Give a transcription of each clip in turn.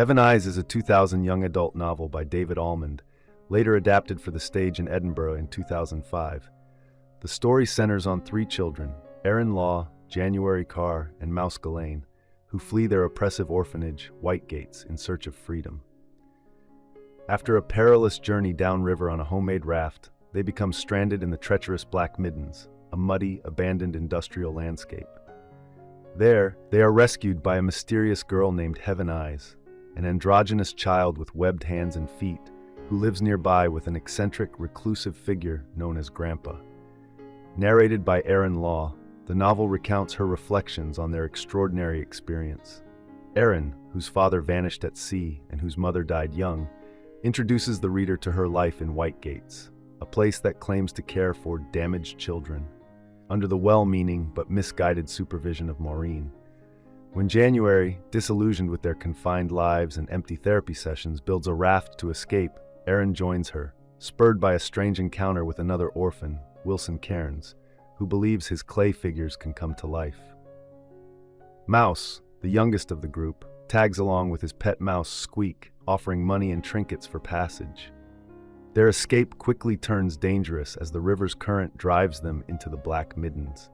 Heaven Eyes is a 2000 young adult novel by David Almond, later adapted for the stage in Edinburgh in 2005. The story centers on three children, Erin Law, January Carr, and Mouse Ghislaine, who flee their oppressive orphanage, Whitegates, in search of freedom. After a perilous journey downriver on a homemade raft, they become stranded in the treacherous Black Middens, a muddy, abandoned industrial landscape. There, they are rescued by a mysterious girl named Heaven Eyes, an androgynous child with webbed hands and feet, who lives nearby with an eccentric, reclusive figure known as Grampa. Narrated by Erin Law, the novel recounts her reflections on their extraordinary experience. Erin, whose father vanished at sea and whose mother died young, introduces the reader to her life in Whitegates, a place that claims to care for damaged children, under the well-meaning but misguided supervision of Maureen. When January, disillusioned with their confined lives and empty therapy sessions, builds a raft to escape, Erin joins her, spurred by a strange encounter with another orphan, Wilson Cairns, who believes his clay figures can come to life. Mouse, the youngest of the group, tags along with his pet mouse Squeak, offering money and trinkets for passage. Their escape quickly turns dangerous as the river's current drives them into the Black Middens.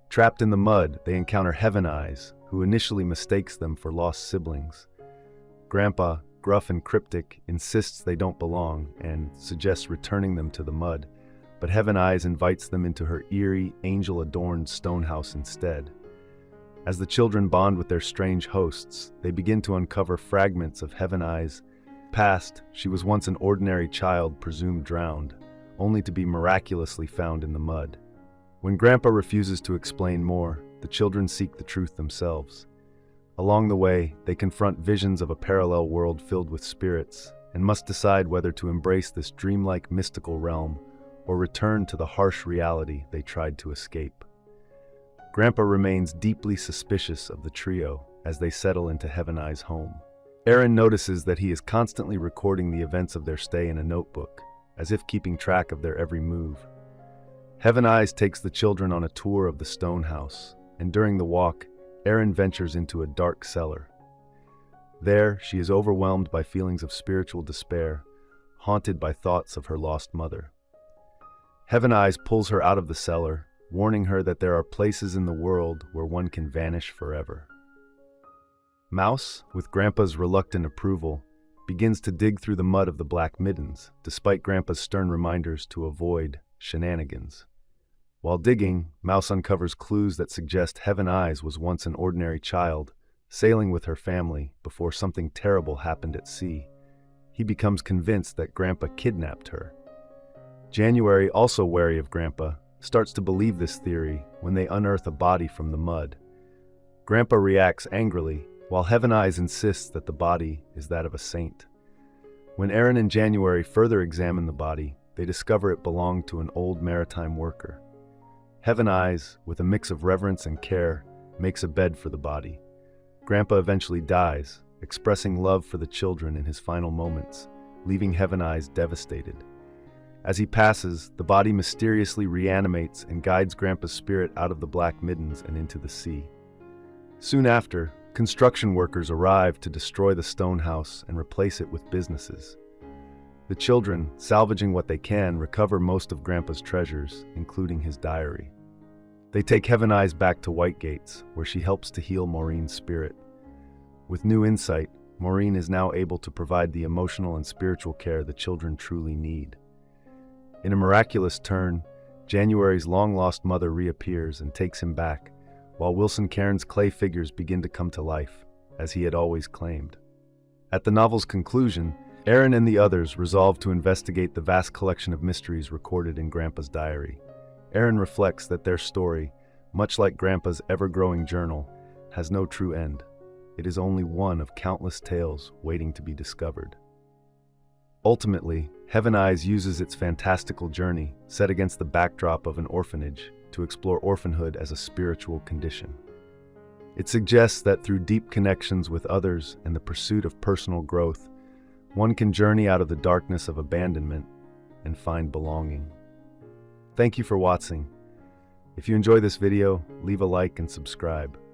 Trapped in the mud, they encounter Heaven Eyes, who initially mistakes them for lost siblings. Grampa, gruff and cryptic, insists they don't belong and suggests returning them to the mud, but Heaven Eyes invites them into her eerie, angel-adorned stone house instead. As the children bond with their strange hosts, they begin to uncover fragments of Heaven Eyes' past. She was once an ordinary child presumed drowned, only to be miraculously found in the mud. When Grampa refuses to explain more, the children seek the truth themselves. Along the way, they confront visions of a parallel world filled with spirits and must decide whether to embrace this dreamlike mystical realm or return to the harsh reality they tried to escape. Grampa remains deeply suspicious of the trio as they settle into Heaven Eyes' home. Erin notices that he is constantly recording the events of their stay in a notebook, as if keeping track of their every move. Heaven Eyes takes the children on a tour of the stone house, and during the walk, Erin ventures into a dark cellar. There, she is overwhelmed by feelings of spiritual despair, haunted by thoughts of her lost mother. Heaven Eyes pulls her out of the cellar, warning her that there are places in the world where one can vanish forever. Mouse, with Grampa's reluctant approval, begins to dig through the mud of the Black Middens, despite Grampa's stern reminders to avoid shenanigans. While digging, Mouse uncovers clues that suggest Heaven Eyes was once an ordinary child, sailing with her family before something terrible happened at sea. He becomes convinced that Grampa kidnapped her. January, also wary of Grampa, starts to believe this theory when they unearth a body from the mud. Grampa reacts angrily, while Heaven Eyes insists that the body is that of a saint. When Erin and January further examine the body, they discover it belonged to an old maritime worker. Heaven Eyes, with a mix of reverence and care, makes a bed for the body. Grampa eventually dies, expressing love for the children in his final moments, leaving Heaven Eyes devastated. As he passes, the body mysteriously reanimates and guides Grampa's spirit out of the Black Middens and into the sea. Soon after, construction workers arrive to destroy the stone house and replace it with businesses. The children, salvaging what they can, recover most of Grampa's treasures, including his diary. They take Heaven Eyes back to Whitegates, where she helps to heal Maureen's spirit. With new insight, Maureen is now able to provide the emotional and spiritual care the children truly need. In a miraculous turn, January's long-lost mother reappears and takes him back, while Wilson Cairns' clay figures begin to come to life, as he had always claimed. At the novel's conclusion, Erin and the others resolve to investigate the vast collection of mysteries recorded in Grampa's diary. Erin reflects that their story, much like Grampa's ever-growing journal, has no true end. It is only one of countless tales waiting to be discovered. Ultimately, Heaven Eyes uses its fantastical journey, set against the backdrop of an orphanage, to explore orphanhood as a spiritual condition. It suggests that through deep connections with others and the pursuit of personal growth, one can journey out of the darkness of abandonment and find belonging. Thank you for watching. If you enjoy this video, leave a like and subscribe.